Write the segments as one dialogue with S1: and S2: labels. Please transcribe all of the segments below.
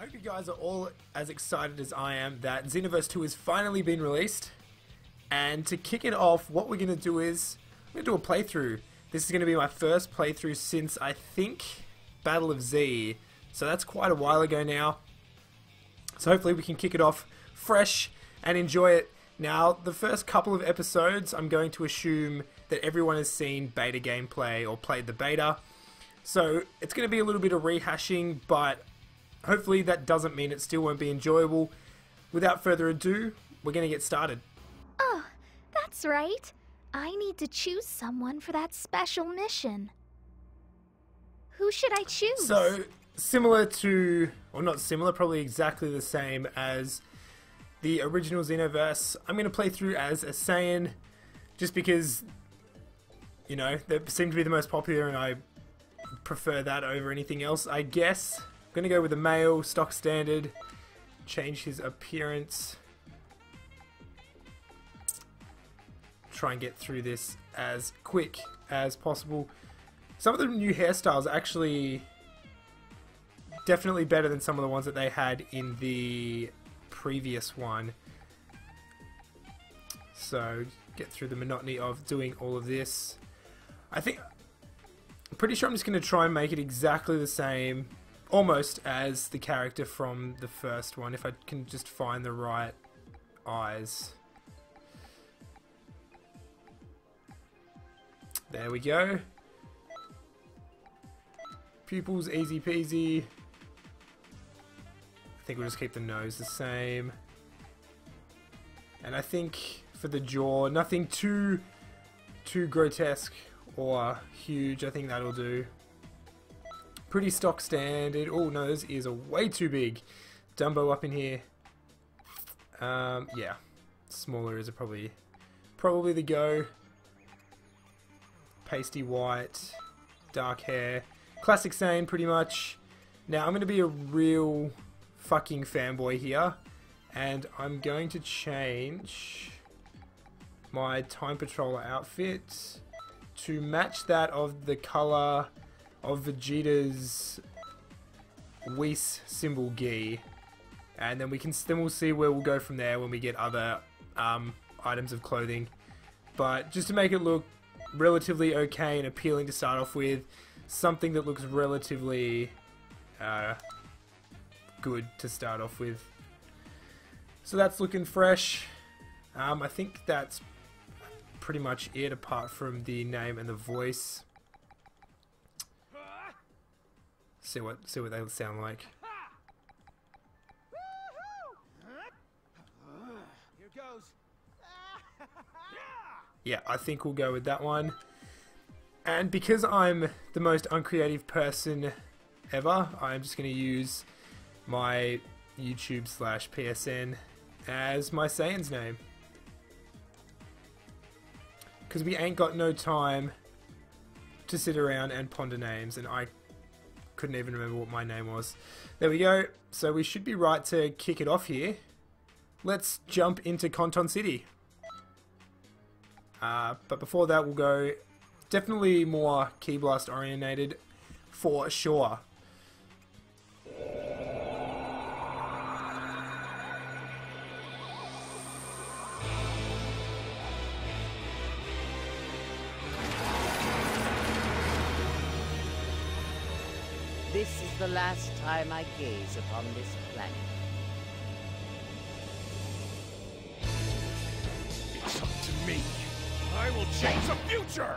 S1: I hope you guys are all as excited as I am that Xenoverse 2 has finally been released. And to kick it off, what we're going to do is, we're going to do a playthrough. This is going to be my first playthrough since, I think, Battle of Z. So that's quite a while ago now. So hopefully we can kick it off fresh and enjoy it. Now, the first couple of episodes, I'm going to assume that everyone has seen beta gameplay or played the beta. So it's going to be a little bit of rehashing, but hopefully that doesn't mean it still won't be enjoyable. Without further ado, we're going to get started.
S2: Oh, that's right. I need to choose someone for that special mission. Who should I choose?
S1: So, similar to, or not similar, probably exactly the same as the original Xenoverse, I'm going to play through as a Saiyan, just because, you know, they seem to be the most popular and I prefer that over anything else, I guess. I'm going to go with a male, stock standard, change his appearance, try and get through this as quick as possible. Some of the new hairstyles are actually definitely better than some of the ones that they had in the previous one. So, get through the monotony of doing all of this. I'm pretty sure I'm just going to try and make it exactly the same, almost as the character from the first one, if I can just find the right eyes. There we go. Pupils, easy peasy. I think we'll just keep the nose the same. And I think for the jaw, nothing too grotesque or huge. I think that'll do. Pretty stock standard. Oh no, those ears are way too big. Dumbo up in here. Yeah, smaller ears are probably the go. Pasty white, dark hair, classic Saiyan pretty much. Now I'm going to be a real fucking fanboy here, and I'm going to change my Time Patroller outfit to match that of the color of Vegeta's Whis symbol gi, and then we'll see where we'll go from there when we get other items of clothing. But just to make it look relatively okay and appealing to start off with, something that looks relatively good to start off with. So that's looking fresh. I think that's pretty much it, apart from the name and the voice. See what they sound like.
S3: Here goes.
S1: Yeah, I think we'll go with that one. And because I'm the most uncreative person ever, I'm just going to use my YouTube/PSN as my Saiyan's name. Because we ain't got no time to sit around and ponder names, and I couldn't even remember what my name was. There we go. So we should be right to kick it off here. Let's jump into Conton City. But before that, we'll go definitely more Key Blast orientated for sure.
S4: This is the last time I gaze upon this planet.
S3: It's up to me. I will change the future!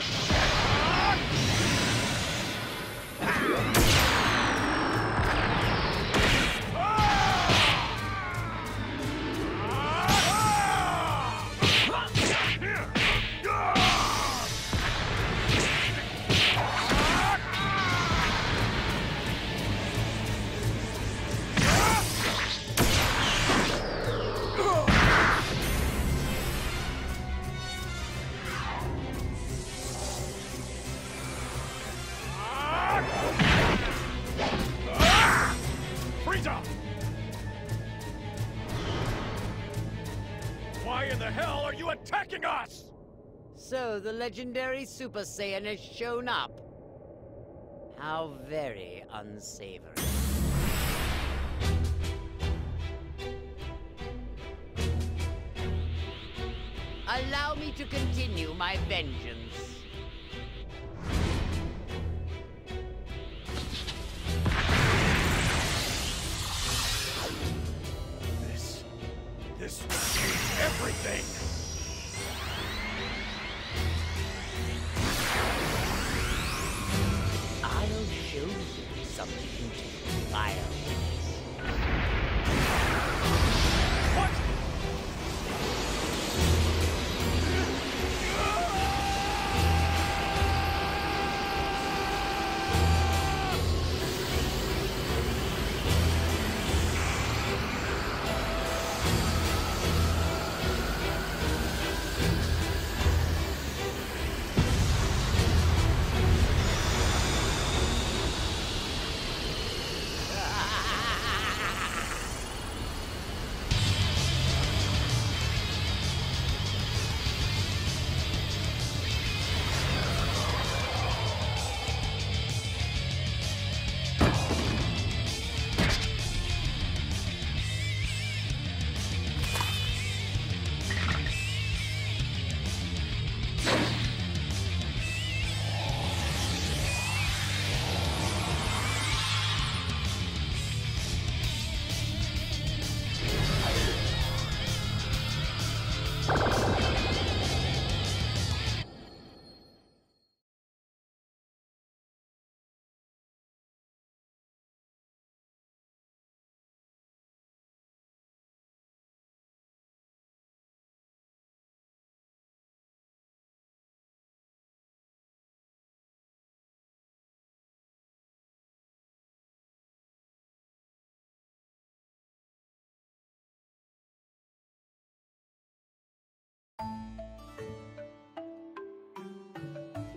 S3: Why in the hell are you attacking us?
S4: So the legendary Super Saiyan has shown up. How very unsavory. Allow me to continue my vengeance.
S3: This will change everything!
S4: I'll show you something to fire with.
S3: What?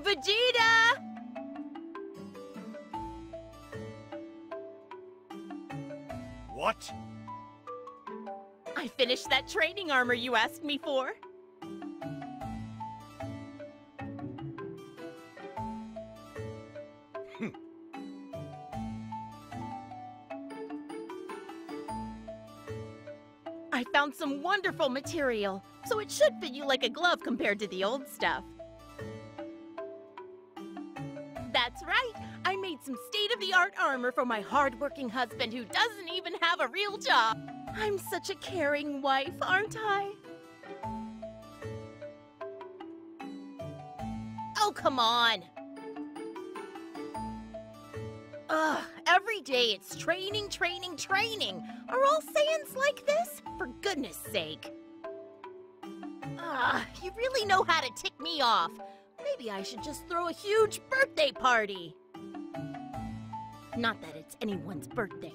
S5: Vegeta!
S3: What?
S5: I finished that training armor you asked me for. I found some wonderful material, so it should fit you like a glove compared to the old stuff. That's right! I made some state-of-the-art armor for my hard-working husband who doesn't even have a real job. I'm such a caring wife, aren't I? Oh, come on! Ugh, every day it's training, training, training! Are all Saiyans like this? For goodness sake! Ugh, you really know how to tick me off. Maybe I should just throw a huge birthday party. Not that it's anyone's birthday.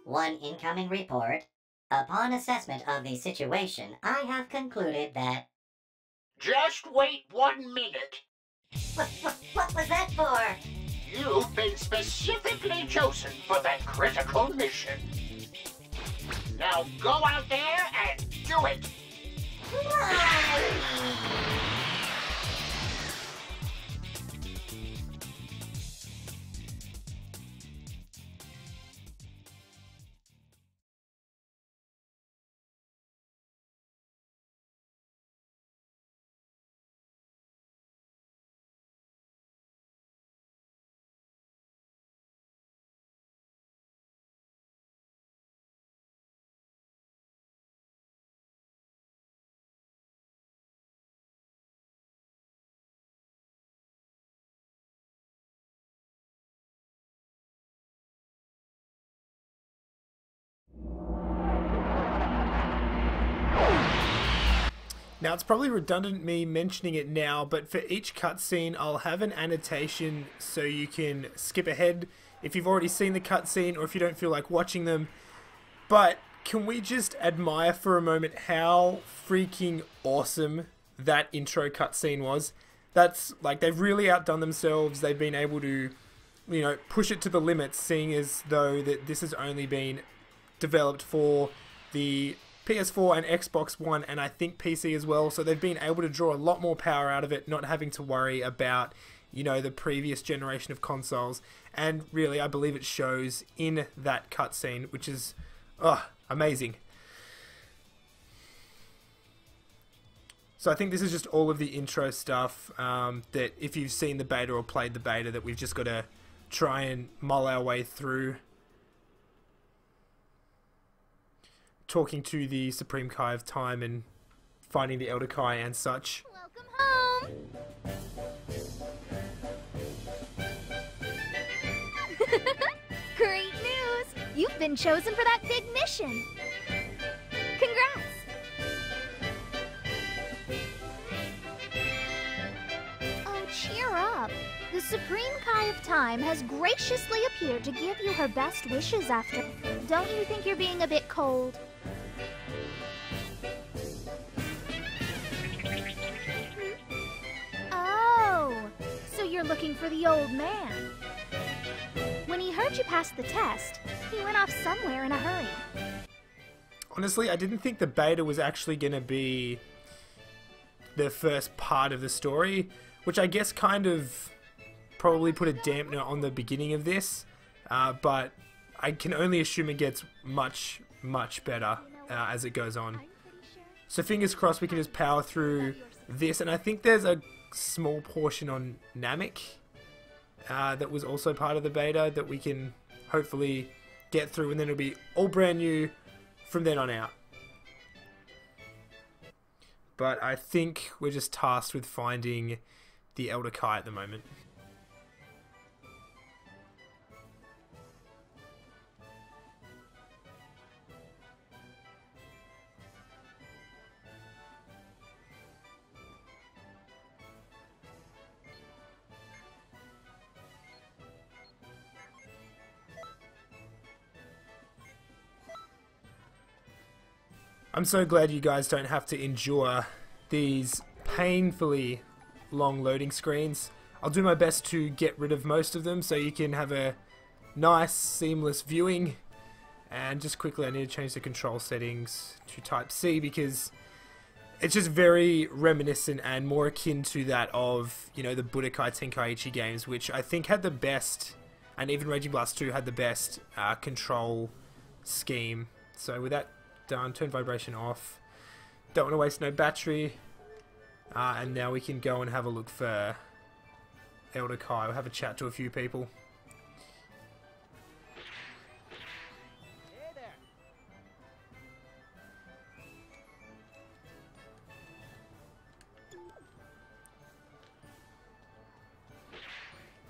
S6: One incoming report. Upon assessment of the situation, I have concluded that...
S7: Just wait 1 minute.
S6: What was that for?
S7: You've been specifically chosen for that critical mission. Now go out there and do it!
S1: Now, it's probably redundant me mentioning it now, but for each cutscene, I'll have an annotation so you can skip ahead if you've already seen the cutscene or if you don't feel like watching them. But can we just admire for a moment how freaking awesome that intro cutscene was? That's, like, they've really outdone themselves. They've been able to, you know, push it to the limits, seeing as though that this has only been developed for the PS4 and Xbox One, and I think PC as well, so they've been able to draw a lot more power out of it, not having to worry about you know, the previous generation of consoles. And really, I believe it shows in that cutscene, which is, amazing. So I think this is just all of the intro stuff that if you've seen the beta or played the beta, that we've just got to try and mull our way through. Talking to the Supreme Kai of Time and finding the Elder Kai and such.
S2: Welcome home! Great news! You've been chosen for that big mission! Congrats! Oh, cheer up! The Supreme Kai of Time has graciously appeared to give you her best wishes after... Don't you think you're being a bit cold? Oh, so you're looking for the old man. When he heard you pass the test, he went off somewhere in a hurry.
S1: Honestly, I didn't think the beta was actually going to be the first part of the story, which I guess kind of probably put a dampener on the beginning of this, but I can only assume it gets much, much better as it goes on. So fingers crossed we can just power through this, and I think there's a small portion on Namek that was also part of the beta that we can hopefully get through, and then it'll be all brand new from then on out. But I think we're just tasked with finding the Elder Kai at the moment. I'm so glad you guys don't have to endure these painfully long loading screens. I'll do my best to get rid of most of them so you can have a nice, seamless viewing. And just quickly, I need to change the control settings to Type C because it's just very reminiscent and more akin to that of, you know, the Budokai Tenkaichi games, which I think had the best, and even Raging Blast 2 had the best control scheme. So with that done, turn vibration off. Don't want to waste no battery. And now we can go and have a look for Elder Kai. We'll have a chat to a few people.
S4: Hey there.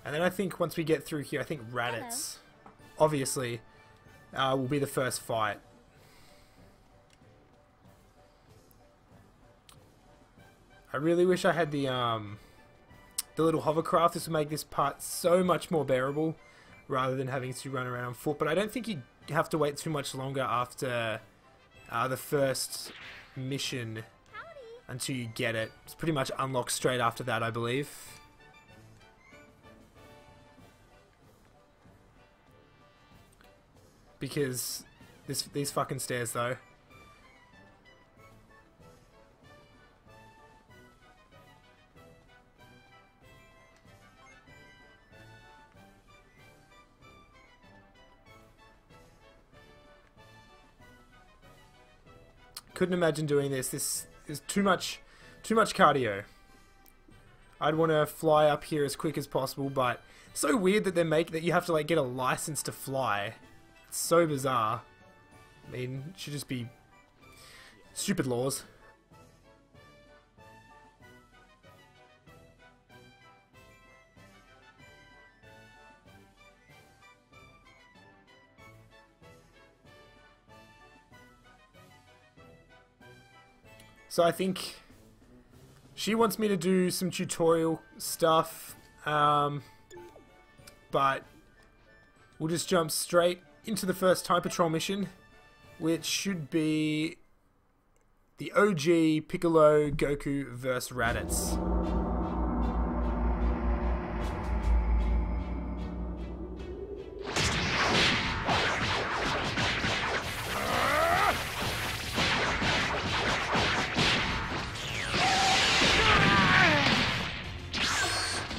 S1: And then I think once we get through here, I think Raditz, obviously, will be the first fight. I really wish I had the little hovercraft. This would make this part so much more bearable rather than having to run around on foot. But I don't think you have to wait too much longer after the first mission until you get it. It's pretty much unlocked straight after that, I believe. Because these fucking stairs, though. Couldn't imagine doing this. This is too much cardio. I'd want to fly up here as quick as possible, but it's so weird that that you have to like get a license to fly. It's so bizarre. I mean, it should just be stupid laws. So I think she wants me to do some tutorial stuff, but we'll just jump straight into the first Time Patrol mission, which should be the OG Piccolo Goku vs Raditz.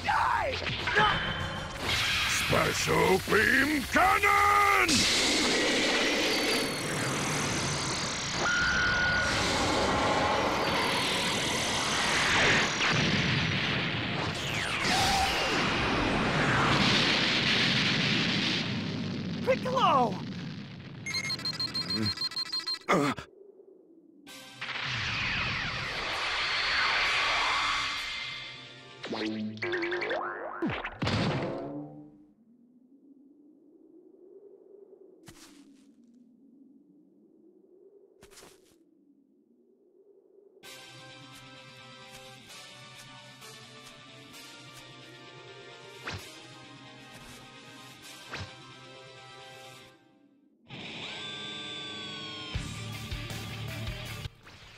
S3: Die! Special Beam Cannon!
S8: Piccolo!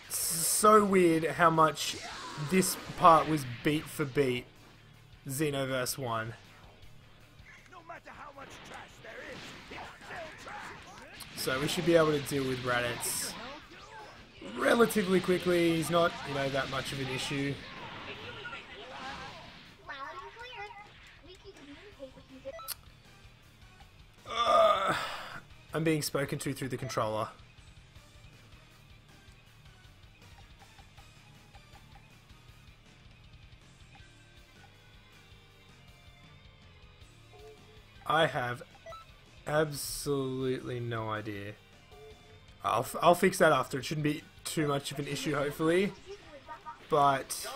S1: So weird how much this part was beat for beat Xenoverse 1.
S3: No matter how much trash there is, it's still trash.
S1: So we should be able to deal with Raditz relatively quickly. He's not, you know, that much of an issue.
S2: Loud and clear. We can communicate with you.
S1: I'm being spoken to through the controller. I have absolutely no idea. I'll fix that after. It shouldn't be too much of an issue, hopefully. But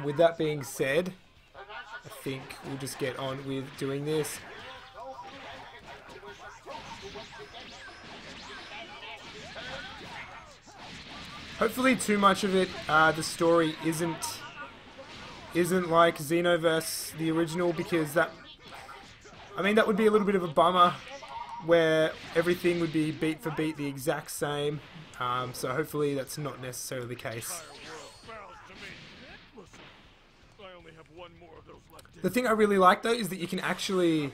S1: with that being said, I think we'll just get on with doing this. Hopefully, too much of it, the story isn't like Xenoverse, the original, because that would be a little bit of a bummer, where everything would be beat for beat the exact same. So hopefully that's not necessarily the case. The thing I really like though is that you can actually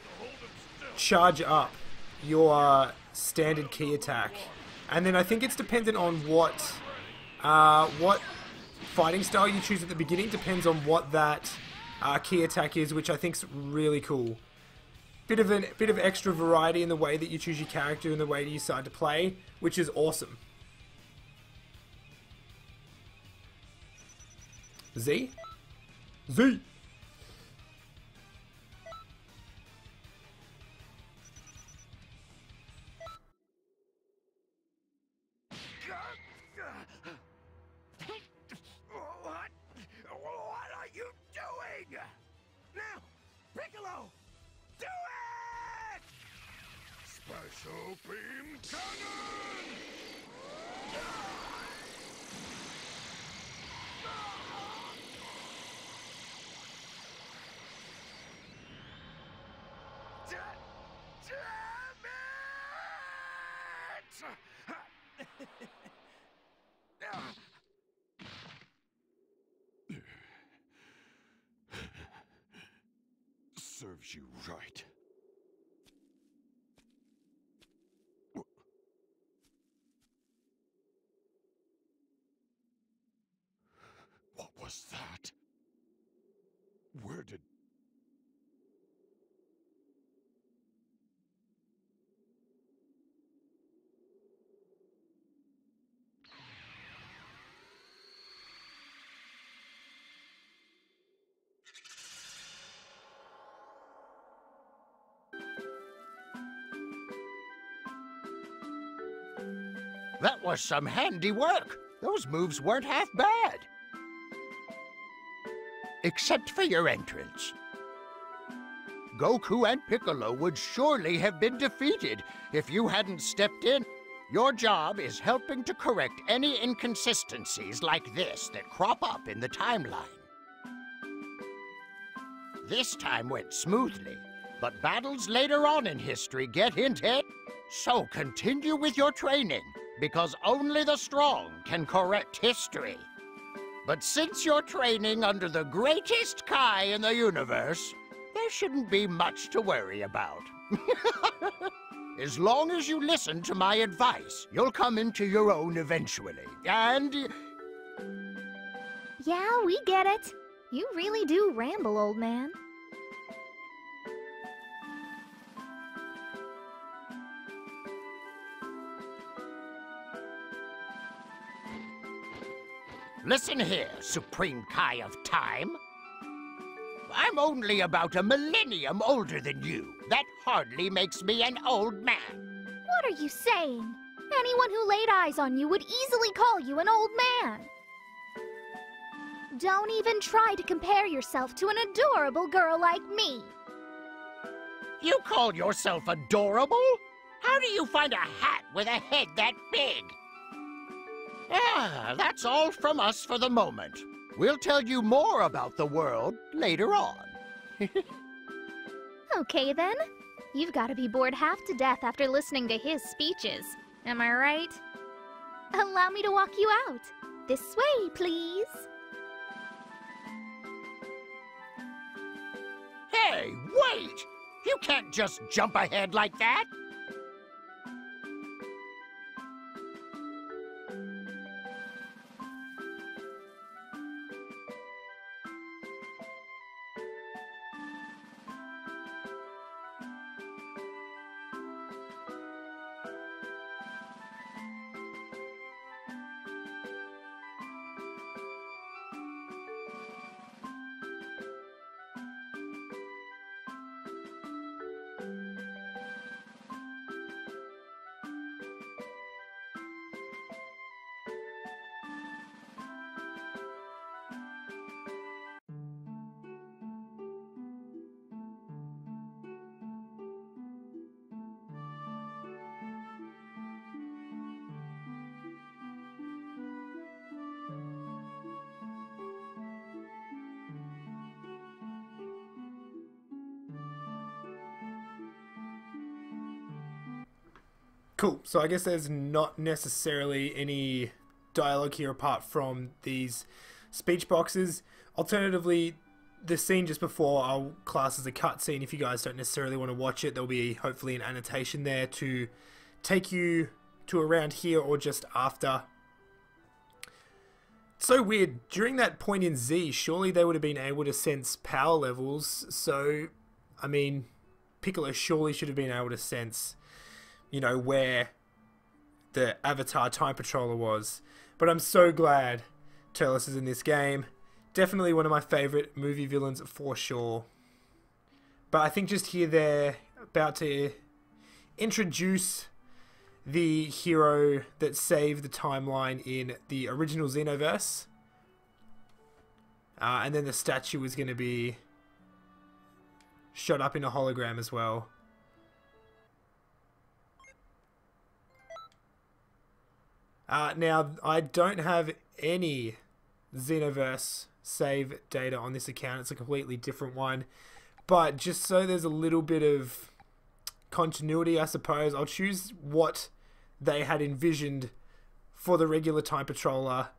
S1: charge up your standard key attack, and then I think it's dependent on what fighting style you choose at the beginning. Depends on what that key attack is, which I think's really cool. Bit of extra variety in the way that you choose your character and the way that you decide to play, which is awesome. Z? Z!
S3: What are you doing? Now, Piccolo, do it! Special Beam Cannon! Damn it! Serves you right. What was that? Where did...
S7: That was some handy work. Those moves weren't half bad. Except for your entrance. Goku and Piccolo would surely have been defeated if you hadn't stepped in. Your job is helping to correct any inconsistencies like this that crop up in the timeline. This time went smoothly, but battles later on in history get intense. So continue with your training, because only the strong can correct history. But since you're training under the greatest Kai in the universe, there shouldn't be much to worry about. As long as you listen to my advice, you'll come into your own eventually, and...
S2: Yeah, we get it. You really do ramble, old man.
S7: Listen here, Supreme Kai of Time. I'm only about a millennium older than you. That hardly makes me an old man.
S2: What are you saying? Anyone who laid eyes on you would easily call you an old man. Don't even try to compare yourself to an adorable girl like me.
S7: You call yourself adorable? How do you find a hat with a head that big? Yeah, that's all from us for the moment. We'll tell you more about the world later on.
S2: Okay then. You've got to be bored half to death after listening to his speeches. Am I right? Allow me to walk you out. This way, please.
S7: Hey, wait! You can't just jump ahead like that!
S1: Cool. So I guess there's not necessarily any dialogue here apart from these speech boxes. Alternatively, the scene just before I'll class as a cutscene. If you guys don't necessarily want to watch it, there'll be hopefully an annotation there to take you to around here or just after. It's so weird. During that point in Z, surely they would have been able to sense power levels. So, I mean, Piccolo surely should have been able to sense, you know, where the Avatar Time Patroller was. But I'm so glad Turles is in this game. Definitely one of my favourite movie villains for sure. But I think just here they're about to introduce the hero that saved the timeline in the original Xenoverse. And then the statue is going to be shot up in a hologram as well. Now, I don't have any Xenoverse save data on this account. It's a completely different one. But just so there's a little bit of continuity, I suppose, I'll choose what they had envisioned for the regular Time Patroller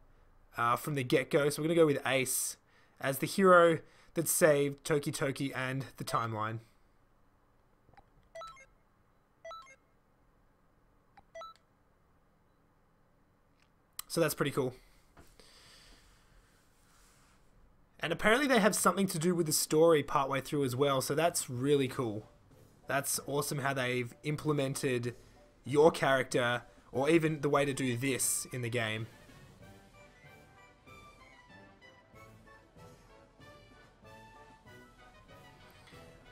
S1: from the get-go. So we're going to go with Ace as the hero that saved Toki Toki and the timeline. So that's pretty cool. And apparently they have something to do with the story partway through as well, so that's really cool. That's awesome how they've implemented your character, or even the way to do this in the game.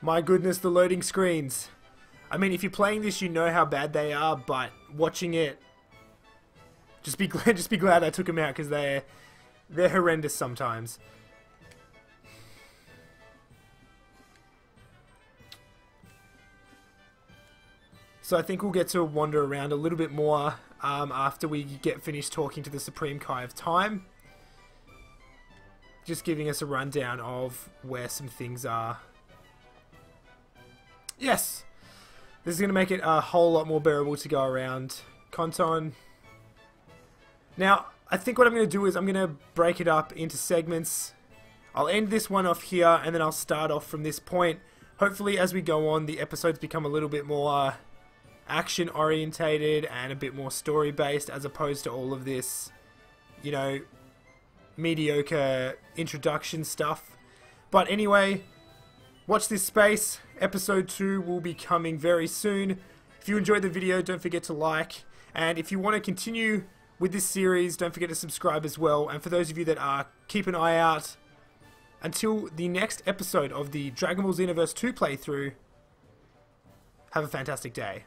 S1: My goodness, the loading screens. I mean, if you're playing this, you know how bad they are, but watching it, just be glad I took them out, because they're horrendous sometimes. So I think we'll get to wander around a little bit more after we get finished talking to the Supreme Kai of Time. Just giving us a rundown of where some things are. Yes! This is going to make it a whole lot more bearable to go around Konton. Now, I think what I'm going to do is I'm going to break it up into segments. I'll end this one off here, and then I'll start off from this point. Hopefully, as we go on, the episodes become a little bit more action orientated and a bit more story based, as opposed to all of this, you know, mediocre introduction stuff. But anyway, watch this space. Episode 2 will be coming very soon. If you enjoyed the video, don't forget to like, and if you want to continue with this series. Don't forget to subscribe as well. And for those of you that are, keep an eye out until the next episode of the Dragon Ball Xenoverse 2 playthrough. Have a fantastic day.